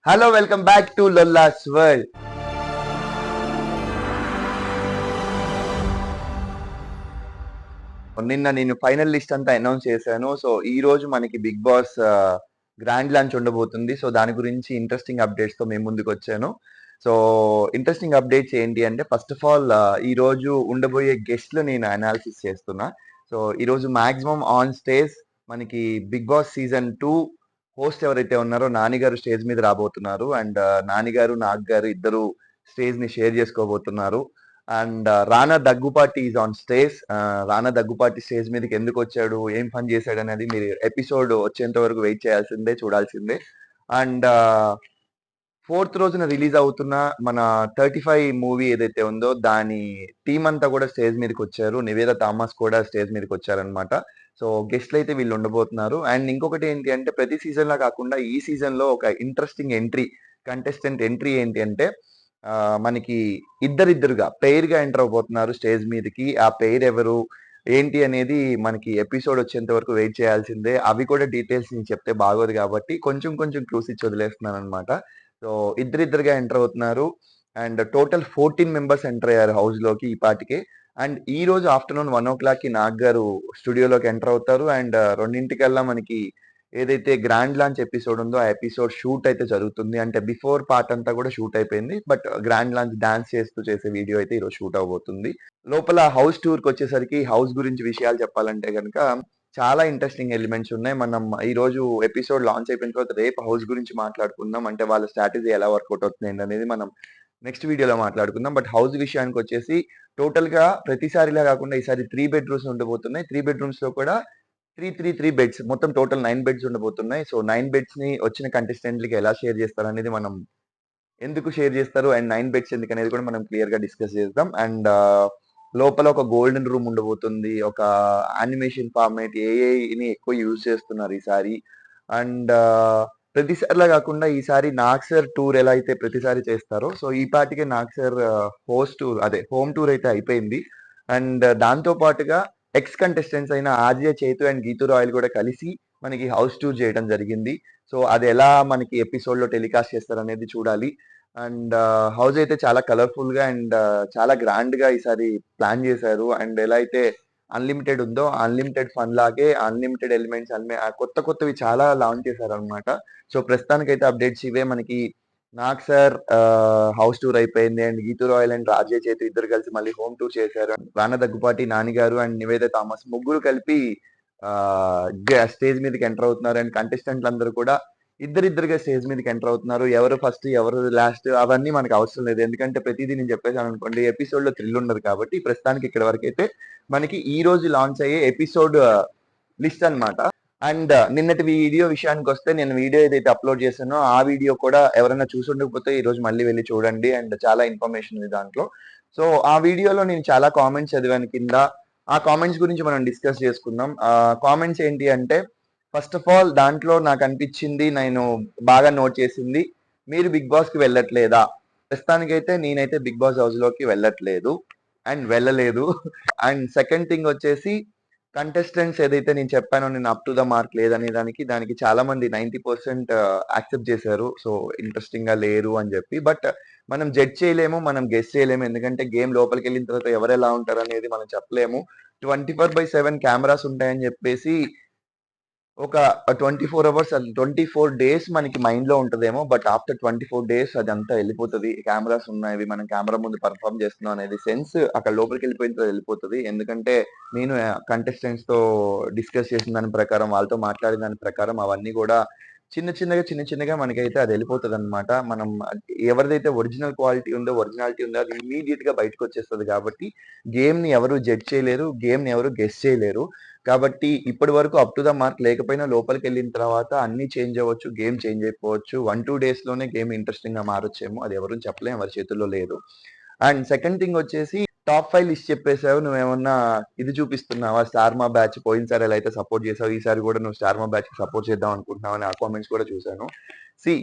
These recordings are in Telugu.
Hello welcome back to Lollas world. నిన్న నేను ఫైనల్ లిస్ట్ అంతా అనౌన్స్ చేశాను. సో ఈ రోజు మనకి బిగ్ బాస్ గ్రాండ్ లాంచ్ ఉండబోతుంది. సో దాని గురించి ఇంట్రెస్టింగ్ అప్డేట్స్ తో మేము ముందుకు వచ్చాను. సో ఇంట్రెస్టింగ్ అప్డేట్స్ ఏంటి అంటే ఫస్ట్ ఆఫ్ ఆల్ ఈ రోజు ఉండబోయే గెస్ట్లు నేను అనాలిసిస్ చేస్తున్నా. సో ఈ రోజు మాక్సిమం ఆన్ స్టేజ్ మనకి బిగ్ బాస్ సీజన్ 2 హోస్ట్ ఎవరైతే ఉన్నారో నాని గారు స్టేజ్ మీద రాబోతున్నారు. అండ్ నాని గారు, నాగ్ గారు ఇద్దరు స్టేజ్ ని షేర్ చేసుకోబోతున్నారు. And Rana Daggubati is on stage. Rana Daggubati stage మీదకి ఎందుకు వచ్చాడు, ఏం పని చేశాడు అనేది మీరు ఎపిసోడ్ వచ్చేంత వరకు వెయిట్ చేయాల్సిందే, చూడాల్సిందే. అండ్ 4th రోజున రిలీజ్ అవుతున్న మన 35 మూవీ ఏదైతే ఉందో దాని టీం అంతా కూడా స్టేజ్ మీదకి వచ్చారు. నివేద థామస్ కూడా స్టేజ్ మీదకి వచ్చారనమాట. సో గెస్ట్లు అయితే వీళ్ళు ఉండబోతున్నారు. అండ్ ఇంకొకటి ఏంటి అంటే ప్రతి సీజన్ లా కాకుండా ఈ సీజన్ లో ఒక ఇంట్రెస్టింగ్ కంటెస్టెంట్ ఎంట్రీ ఏంటి అంటే మనకి ఇద్దరిద్దరుగా పెయిర్ గా ఎంటర్ అవబోతున్నారు స్టేజ్ మీదకి. ఆ పెయిర్ ఎవరు ఏంటి అనేది మనకి ఎపిసోడ్ వచ్చేంత వరకు వెయిట్ చేయాల్సిందే. అవి కూడా డీటెయిల్స్ నేను చెప్తే బాగోదు కాబట్టి కొంచెం కొంచెం క్లూస్ ఇచ్చి వదిలేస్తున్నాను అనమాట. సో ఇద్దరిద్దరుగా ఎంటర్ అవుతున్నారు. అండ్ టోటల్ 14 మెంబర్స్ ఎంటర్ అయ్యారు హౌస్ లోకి ఈ పాటికే. అండ్ ఈ రోజు ఆఫ్టర్నూన్ 1 o'clock కి నాగ్ గారు స్టూడియోలోకి ఎంటర్ అవుతారు. అండ్ 2 మనకి ఏదైతే గ్రాండ్ లాంచ్ ఎపిసోడ్ ఉందో ఆ ఎపిసోడ్ షూట్ అయితే జరుగుతుంది. అంటే బిఫోర్ పార్ట్ అంతా కూడా షూట్ అయిపోయింది. బట్ గ్రాండ్ లాంచ్ డాన్స్ చేస్తూ చేసే వీడియో అయితే ఈరోజు షూట్ అవబోతుంది. లోపల హౌస్ టూర్ కి వచ్చేసరికి హౌస్ గురించి విషయాలు చెప్పాలంటే కనుక చాలా ఇంట్రెస్టింగ్ ఎలిమెంట్స్ ఉన్నాయి. మనం ఈ రోజు ఎపిసోడ్ లాంచ్ అయిపోయిన తర్వాత రేపు హౌస్ గురించి మాట్లాడుకుందాం. అంటే వాళ్ళ స్ట్రాటజీ ఎలా వర్కౌట్ అవుతుంది అనేది మనం నెక్స్ట్ వీడియోలో మాట్లాడుకుందాం. బట్ హౌస్ విషయానికి వచ్చేసి టోటల్ గా ప్రతిసారిలా కాకుండా ఈసారి 3 బెడ్రూమ్స్ ఉండబోతున్నాయి. 3 బెడ్రూమ్స్ లో కూడా త్రీ బెడ్స్, మొత్తం టోటల్ 9 బెడ్స్ ఉండబోతున్నాయి. సో 9 బెడ్స్ ని వచ్చిన కంటెస్టెంట్లకి ఎలా షేర్ చేస్తారు అనేది మనం ఎందుకు షేర్ చేస్తారు అండ్ 9 బెడ్స్ ఎందుకు అనేది కూడా మనం క్లియర్ గా డిస్కస్ చేద్దాం. అండ్ లోపల ఒక గోల్డెన్ రూమ్ ఉండబోతుంది. ఒక యానిమేషన్ ఫార్మేట్ ఏఐని ఎక్కువ యూజ్ చేస్తున్నారు ఈసారి. అండ్ ప్రతిసారిలా కాకుండా ఈసారి నాగ్ సార్ టూర్ ఎలా అయితే ప్రతిసారి చేస్తారో సో ఈ పాటికే నాగ్ సార్ హోమ్ టూర్ అయితే అయిపోయింది. అండ్ దాంతో పాటుగా ఎక్స్ కంటెస్టెంట్స్ అయిన RJ Chaitu and Geethu royal కూడా కలిసి మనకి హౌస్ టూర్ చేయడం జరిగింది. సో అది ఎలా మనకి ఎపిసోడ్ లో టెలికాస్ట్ చేస్తారు అనేది చూడాలి. అండ్ హౌస్ అయితే చాలా కలర్ఫుల్ గా అండ్ చాలా గ్రాండ్ గా ఈసారి ప్లాన్ చేశారు. అండ్ ఎలా అయితే అన్లిమిటెడ్ ఉందో అన్లిమిటెడ్ ఫన్ లాగే అన్లిమిటెడ్ ఎలిమెంట్స్ అన్ని కొత్త కొత్తవి చాలా లాంచ్ చేశారు అనమాట. సో ప్రస్తుతానికైతే అప్డేట్స్ ఇవే. మనకి నాగ్ సార్ హౌస్ టూర్ అయిపోయింది. అండ్ గీతూ రాయల్ అండ్ రాజే చేతు ఇద్దరు కలిసి మళ్ళీ హోమ్ టూర్ చేశారు. రానా దగ్గుపాటి, నాని గారు అండ్ నివేద థామస్ ముగ్గురు కలిపి స్టేజ్ మీదకి ఎంటర్ అవుతున్నారు. అండ్ కంటెస్టెంట్లు అందరూ కూడా ఇద్దరిద్దరుగా స్టేజ్ మీదకి ఎంటర్ అవుతున్నారు. ఎవరు ఫస్ట్ ఎవరు లాస్ట్ అవన్నీ మనకు అవసరం లేదు. ఎందుకంటే ప్రతిదీ నేను చెప్పేసాను అనుకోండి ఎపిసోడ్ లో థ్రిల్ ఉండదు కాబట్టి ప్రస్తుతానికి ఇక్కడ వరకు అయితే మనకి ఈ రోజు లాంచ్ అయ్యే ఎపిసోడ్ లిస్ట్ అన్నమాట. అండ్ నిన్నటి వీడియో విషయానికి వస్తే నేను వీడియో ఏదైతే అప్లోడ్ చేశానో ఆ వీడియో కూడా ఎవరైనా చూసి ఉండకపోతే ఈ రోజు మళ్ళీ వెళ్ళి చూడండి. అండ్ చాలా ఇన్ఫర్మేషన్ ఉంది దాంట్లో. సో ఆ వీడియోలో నేను చాలా కామెంట్స్ చదివాను కింద. ఆ కామెంట్స్ గురించి మనం డిస్కస్ చేసుకుందాం. కామెంట్స్ ఏంటి అంటే ఫస్ట్ ఆఫ్ ఆల్ దాంట్లో నాకు అనిపించింది, నేను బాగా నోట్ చేసింది, మీరు బిగ్ బాస్ కి వెళ్ళట్లేదా? ప్రస్తుతానికైతే నేనైతే బిగ్ బాస్ హౌస్ లోకి వెళ్ళట్లేదు అండ్ వెళ్ళలేదు. అండ్ సెకండ్ థింగ్ వచ్చేసి కంటెస్టెంట్స్ ఏదైతే నేను చెప్పానో నేను అప్ టు ద మార్క్ లేదనే దానికి చాలా మంది 90% యాక్సెప్ట్ చేశారు. సో ఇంట్రెస్టింగ్ గా లేరు అని చెప్పి. బట్ మనం జడ్జ్ చేయలేము, మనం గెస్ చేయలేము. ఎందుకంటే గేమ్ లోపలికి వెళ్ళిన తర్వాత ఎవరు ఎలా ఉంటారు అనేది మనం చెప్పలేము. 24/7 కెమెరాస్ ఉంటాయని చెప్పేసి ఒక 24 అవర్స్ 24 డేస్ మనకి మైండ్ లో ఉంటదేమో. బట్ ఆఫ్టర్ 24 డేస్ అదంతా వెళ్ళిపోతుంది. కెమెరాస్ ఉన్నాయి, మనం కెమెరా ముందు పర్ఫామ్ చేస్తున్నాం అనేది సెన్స్ అక్కడ లోపలికి వెళ్ళిపోయిన తర్వాత వెళ్ళిపోతుంది. ఎందుకంటే నేను కంటెస్టెంట్స్ తో డిస్కస్ చేసిన దాని ప్రకారం, వాళ్ళతో మాట్లాడిన దాని ప్రకారం అవన్నీ కూడా చిన్న చిన్నగా మనకైతే అది వెళ్ళిపోతుంది అనమాట. మనం ఎవరిదైతే ఒరిజినాలిటీ ఉందో అది ఇమీడియట్ గా బయటకు వచ్చేస్తుంది. కాబట్టి గేమ్ ని ఎవరు జడ్జ్ చేయలేరు, గేమ్ ని ఎవరు గెస్ చేయలేరు. కాబట్టి ఇప్పటి వరకు అప్ టు ద మార్క్ లేకపోయినా లోపలికి వెళ్ళిన తర్వాత అన్ని చేంజ్ అవ్వచ్చు, గేమ్ చేంజ్ అయిపోవచ్చు. 1-2 డేస్ లోనే గేమ్ ఇంట్రెస్టింగ్ గా మారొచ్చేమో, అది ఎవరు చెప్పలేము, ఎవరి చేతుల్లో లేదు. అండ్ సెకండ్ థింగ్ వచ్చేసి టాప్ 5 లిస్ట్ చెప్పేసావు, నువ్వేమన్నా ఇది చూపిస్తున్నావా? స్టార్ మా బ్యాచ్ పోయినసారి ఎలా అయితే సపోర్ట్ చేసావు ఈసారి కూడా నువ్వు స్టార్ మా బ్యాచ్ కి సపోర్ట్ చేద్దాం అనుకుంటున్నావు అని ఆ కామెంట్స్ కూడా చూశాను. సి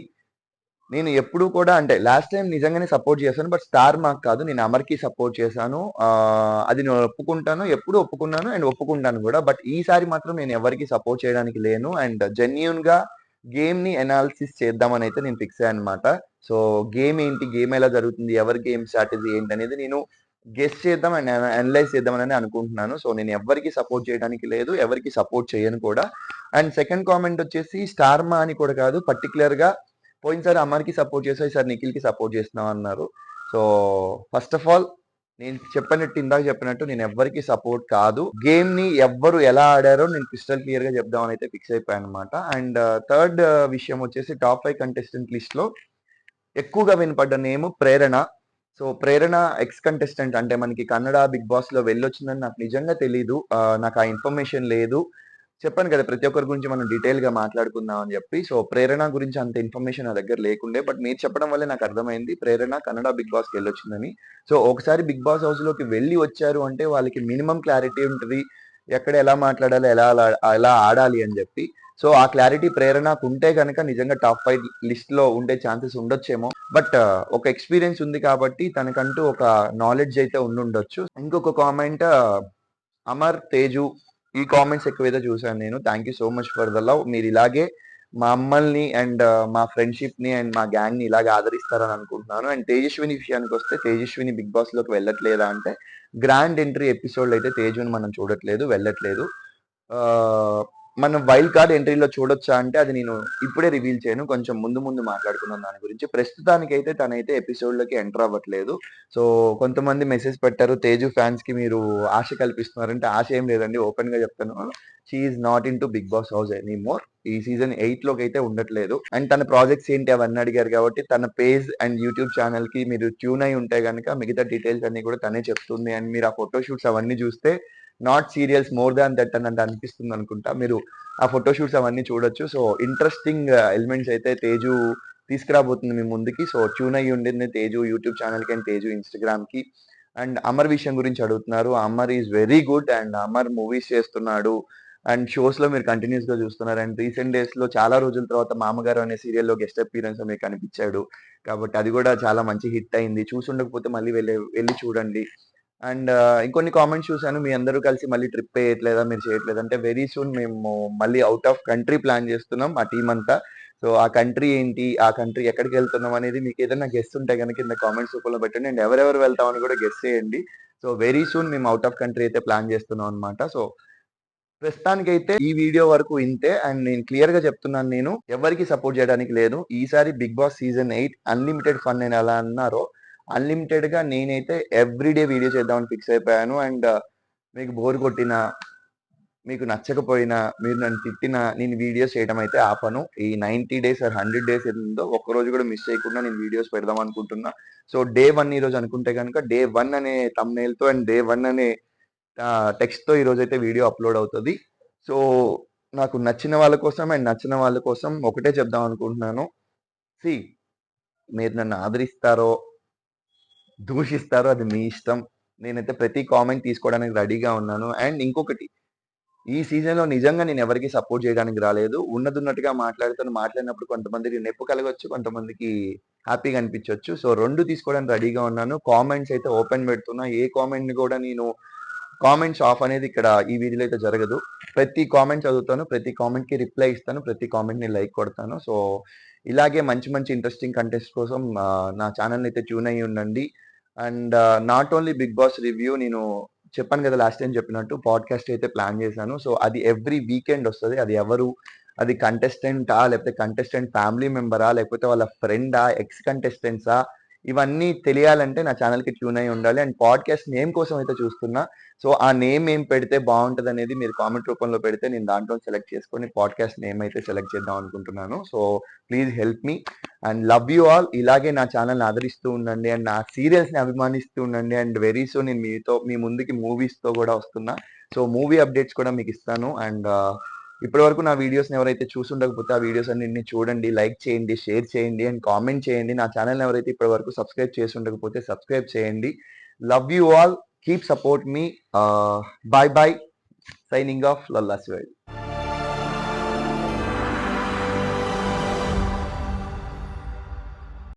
నేను ఎప్పుడు కూడా అంటే లాస్ట్ టైం నిజంగానే సపోర్ట్ చేశాను. బట్ స్టార్ మార్క్ కాదు, నేను అమర్కి సపోర్ట్ చేశాను. అది నేను ఒప్పుకుంటాను, ఎప్పుడు ఒప్పుకున్నాను అండ్ ఒప్పుకుంటాను కూడా. బట్ ఈసారి మాత్రం నేను ఎవరికి సపోర్ట్ చేయడానికి లేను. అండ్ జెన్యున్ గా గేమ్‌ని అనాలిసిస్ చేద్దామని అయితే నేను ఫిక్స్ అయ్యానన్నమాట. సో, గేమ్ ఏంటి? గేమ్ ఎలా జరుగుతుంది? ఎవరి గేమ్ స్ట్రాటజీ ఏంటనేది నేను గెస్ చేద్దాం అండ్ అనలైజ్ చేద్దామని అనుకుంటున్నాను. సో, నేను ఎవ్వరికీ సపోర్ట్ చేయడానికి లేదు. ఎవరికీ సపోర్ట్ చేయను కూడా. అండ్ సెకండ్ కామెంట్ వచ్చేసి స్టార్మా అని కూడా కాదు. పర్టిక్యులర్‌గా పోయినసారి అమర్‌కి సపోర్ట్ చేసావు. ఈసారి నిఖిల్‌కి సపోర్ట్ చేస్తున్నావు అన్నారు. సో, ఫస్ట్ ఆఫ్ ఆల్ నేను ఇందాక చెప్పినట్టు నేను ఎవ్వరికీ సపోర్ట్ కాదు. గేమ్‌ని ఎవ్వరు ఎలా ఆడారో నేను క్రిస్టల్ క్లియర్‌గా చెప్దామని అయితే ఫిక్స్ అయిపోయానన్నమాట. అండ్ థర్డ్ విషయం వచ్చేసి టాప్ 5 కంటెస్టెంట్ లిస్ట్‌లో ఎక్కువగా వినపడ్డ నేమ్ ప్రేరణ. సో, ప్రేరణ ఎక్స్ కంటెస్టెంట్ అంటే మనకి కన్నడ బిగ్ బాస్‌లో వెళ్ళొచ్చిందని నాకు నిజంగా తెలీదు. నాకు ఆ ఇన్ఫర్మేషన్ లేదు. చెప్పాను కదా! ప్రతి ఒక్కరి గురించి మనం డీటెయిల్‌గా మాట్లాడుకుందాం అని చెప్పి. సో, ప్రేరణ గురించి అంత ఇన్ఫర్మేషన్ నా దగ్గర లేకుండే. బట్ మీరు చెప్పడం వల్లే నాకు అర్థమైంది. ప్రేరణ కన్నడ బిగ్ బాస్‌కి వెళ్ళొచ్చిందని. సో, ఒకసారి బిగ్ బాస్ హౌస్‌లోకి వెళ్ళి వచ్చారు అంటే వాళ్ళకి మినిమమ్ క్లారిటీ ఉంటది. ఎక్కడ ఎలా మాట్లాడాలి, ఎలా ఆడాలి అని చెప్పి. సో, ఆ క్లారిటీ ప్రేరణకు ఉంటే గనక నిజంగా టాప్ 5 లిస్ట్‌లో ఉండే ఛాన్సెస్ ఉండొచ్చేమో. బట్ ఒక ఎక్స్‌పీరియన్స్ ఉంది కాబట్టి తనకంటూ ఒక నాలెడ్జ్ అయితే ఉండుండొచ్చు. ఇంకొక కామెంట్ అమర్, తేజు ఈ కామెంట్స్ ఎక్కువైతే చూసాను నేను. Thank you so much for the love. మీరు ఇలాగే మమ్మల్ని అండ్ మా ఫ్రెండ్‌షిప్‌ని అండ్ మా గ్యాంగ్‌ని ఇలాగే ఆదరిస్తారని అనుకుంటున్నాను. అండ్ తేజస్విని విషయానికొస్తే తేజస్విని బిగ్ బాస్‌లోకి వెళ్ళట్లేదా అంటే గ్రాండ్ ఎంట్రీ ఎపిసోడ్‌లో అయితే తేజుని మనం చూడట్లేదు, వెళ్ళట్లేదు. మనం వైల్డ్ కార్డ్ ఎంట్రీలో చూడొచ్చా అంటే అది నేను ఇప్పుడే రివీల్ చేయను. కొంచెం ముందు ముందు మాట్లాడుకుందాం దాని గురించి. ప్రస్తుతానికైతే తనైతే ఎపిసోడ్‌లోకి ఎంటర్ అవ్వట్లేదు. సో, కొంతమంది మెసేజ్ పెట్టారు. తేజు ఫ్యాన్స్‌కి మీరు ఆశ కల్పిస్తున్నారంటే ఆశ ఏం లేదండి. ఓపెన్‌గా చెప్తాను. She is not into Bigg Boss house anymore. ఈ సీజన్ 8లోకి అయితే ఉండట్లేదు. అండ్ తన ప్రాజెక్ట్స్ ఏంటి అవన్నీ అడిగారు కాబట్టి తన పేజ్ అండ్ యూట్యూబ్ ఛానెల్‌కి మీరు ట్యూన్ అయి ఉంటే గనక మిగతా డీటెయిల్స్ అన్నీ కూడా తనే చెప్తుంది. అండ్ మీరు ఆ ఫోటో షూట్స్ అవన్నీ చూస్తే not serials more than that అని అనిపిస్తుంది అనుకుంటా. మీరు ఆ ఫోటో షూట్స్ అవన్నీ చూడొచ్చు. సో, ఇంట్రెస్టింగ్ ఎలిమెంట్స్ అయితే తేజు తీసుకురాబోతుంది మీ ముందుకి. సో, ట్యూన్ అయ్యి ఉండింది తేజు యూట్యూబ్ ఛానల్‌కి అండ్ తేజు ఇన్‌స్టాగ్రామ్‌కి. అండ్ అమర్ విషయం గురించి అడుగుతున్నారు. Amar is very good and Amar movies చేస్తున్నాడు. అండ్ షోస్‌లో మీరు కంటిన్యూయస్‌గా చూస్తున్నారు. అండ్ రీసెంట్ డేస్‌లో చాలా రోజుల తర్వాత 'మామగారు' అనే సీరియల్‌లో గెస్ట్ అపియరెన్స్ మీకు కనిపించాడు. కాబట్టి అది కూడా చాలా మంచి హిట్ అయింది. చూసుండకపోతే మళ్ళీ వెళ్లి చూడండి. అండ్ ఇంకొన్ని కామెంట్స్ చూసాను. మీ అందరూ కలిసి మళ్ళీ ట్రిప్ ఎయట్లేదా? మీరు చేయట్లేదా? అంటే వెరీ సూన్ మేము మళ్ళీ ఔట్ ఆఫ్ కంట్రీ ప్లాన్ చేస్తున్నాం మా టీమ్ అంతా. సో, ఆ కంట్రీ ఏంటి? ఆ కంట్రీ ఎక్కడికెళ్తున్నాం అనేది మీకేదైనా గెస్ ఉంటే గనక కింద కామెంట్స్ రూపంలో పెట్టండి. అండ్ ఎవరెవరు వెళ్తామని కూడా గెస్ చేయండి. సో, వెరీ సూన్ మేము ఔట్ ఆఫ్ కంట్రీ అయితే ప్లాన్ చేస్తున్నాం అన్నమాట. సో, ప్రస్తుతానికైతే ఈ వీడియో వరకు ఇంతే. అండ్ నేను క్లియర్‌గా చెప్తున్నాను నేను ఎవరికీ సపోర్ట్ చేయడానికి లేదు. ఈసారి 'Bigg Boss' season 8 unlimited fun అని ఎలా అన్నారో, అన్‌లిమిటెడ్‌గా నేనైతే ఎవ్రీడే వీడియో చేద్దామని ఫిక్స్ అయిపోయాను. అండ్ మీకు బోర్ కొట్టినా, మీకు నచ్చకపోయినా, మీరు నన్ను తిట్టినా నేను వీడియోస్ చేయడం అయితే ఆపను. ఈ 90 డేస్ ఆర్ 100 డేస్ ఏదుందో ఒక్కరోజు కూడా మిస్ చేయకుండా నేను వీడియోస్ పెడదాం అనుకుంటున్నా. సో, డే 1 ఈరోజు అనుకుంటే గనుక డే 1 అనే థంబ్‌నెయిల్‌తో అండ్ డే 1 అనే టెక్స్ట్‌తో ఈరోజైతే వీడియో అప్‌లోడ్ అవుతది. సో, నాకు నచ్చిన వాళ్ళ కోసం అండ్ నచ్చని వాళ్ళ కోసం ఒకటే చెప్దాం అనుకుంటున్నాను. సీ మీరు నన్ను ఆదరిస్తారో, దూషిస్తారో అది మీ ఇష్టం. నేనైతే ప్రతి కామెంట్ తీసుకోవడానికి రెడీగా ఉన్నాను. అండ్ ఇంకొకటి ఈ సీజన్‌లో నిజంగా నేను ఎవరికీ సపోర్ట్ చేయడానికి రాలేదు. ఉన్నదున్నట్టుగా మాట్లాడినప్పుడు కొంతమందికి నొప్పి కలగొచ్చు. కొంతమందికి హ్యాపీగా అనిపించొచ్చు. సో, 2 తీసుకోవడానికి రెడీగా ఉన్నాను. కామెంట్స్ అయితే ఓపెన్ పెడుతున్నా. ఏ కామెంట్‌ని కూడా నేను కామెంట్స్ ఆఫ్ అనేది ఇక్కడ ఈ వీడియోలో అయితే జరగదు. ప్రతి కామెంట్ చదువుతాను. ప్రతి కామెంట్‌కి రిప్లై ఇస్తాను. ప్రతి కామెంట్‌ని లైక్ కొడతాను. సో, ఇలాగే మంచి మంచి ఇంట్రెస్టింగ్ కంటెంట్స్ కోసం నా ఛానెల్‌ని అయితే ట్యూన్ అయ్యి ఉండండి. And not only 'Bigg Boss' review నేను చెప్పాను కదా! లాస్ట్ టైమ్ చెప్పినట్టు పాడ్‌కాస్ట్ అయితే ప్లాన్ చేశాను. సో, అది ఎవ్రీ వీకెండ్ వస్తది. అది ఎవరు? అది కంటెస్టెంటా? లేకపోతే కంటెస్టెంట్ ఫ్యామిలీ మెంబరా? లేకపోతే వాళ్ళ ఫ్రెండా? ఎక్స్ కంటెస్టెంట్సా? ఇవన్నీ తెలియాలంటే నా ఛానెల్‌కి ట్యూన్ అయ్యి ఉండాలి. అండ్ పాడ్‌కాస్ట్ నేమ్ కోసం అయితే చూస్తున్నా. సో, ఆ నేమ్ ఏం పెడితే బావుంటదనేది మీరు కామెంట్ రూపంలో పెడితే నేను దాంట్లో సెలెక్ట్ చేసుకొని పాడ్‌కాస్ట్ నేమ్ అయితే సెలెక్ట్ చేద్దాం అనుకుంటున్నాను. So, please help me and love you all. ఇలాగే నా ఛానెల్‌ని ఆదరిస్తూ ఉండండి. అండ్ నా సీరియల్స్‌ని అభిమానిస్తూ ఉండండి. అండ్ వెరీ సూన్ నేను మీ ముందుకి మూవీస్‌తో కూడా వస్తున్నా. సో, మూవీ అప్డేట్స్ కూడా మీకు ఇస్తాను. అండ్ ఇప్పటివరకు నా వీడియోస్‌ని ఎవరైతే చూసుండకపోతే ఆ వీడియోస్ అన్నిటిని చూడండి, లైక్ చేయండి, షేర్ చేయండి అండ్ కామెంట్ చేయండి. నా ఛానెల్‌ని ఎవరైతే ఇప్పటివరకు సబ్స్క్రైబ్ చేసి ఉండకపోతే సబ్స్క్రైబ్ చేయండి. Love you all. Keep support me. Bye bye. Signing off. Lalla Swell.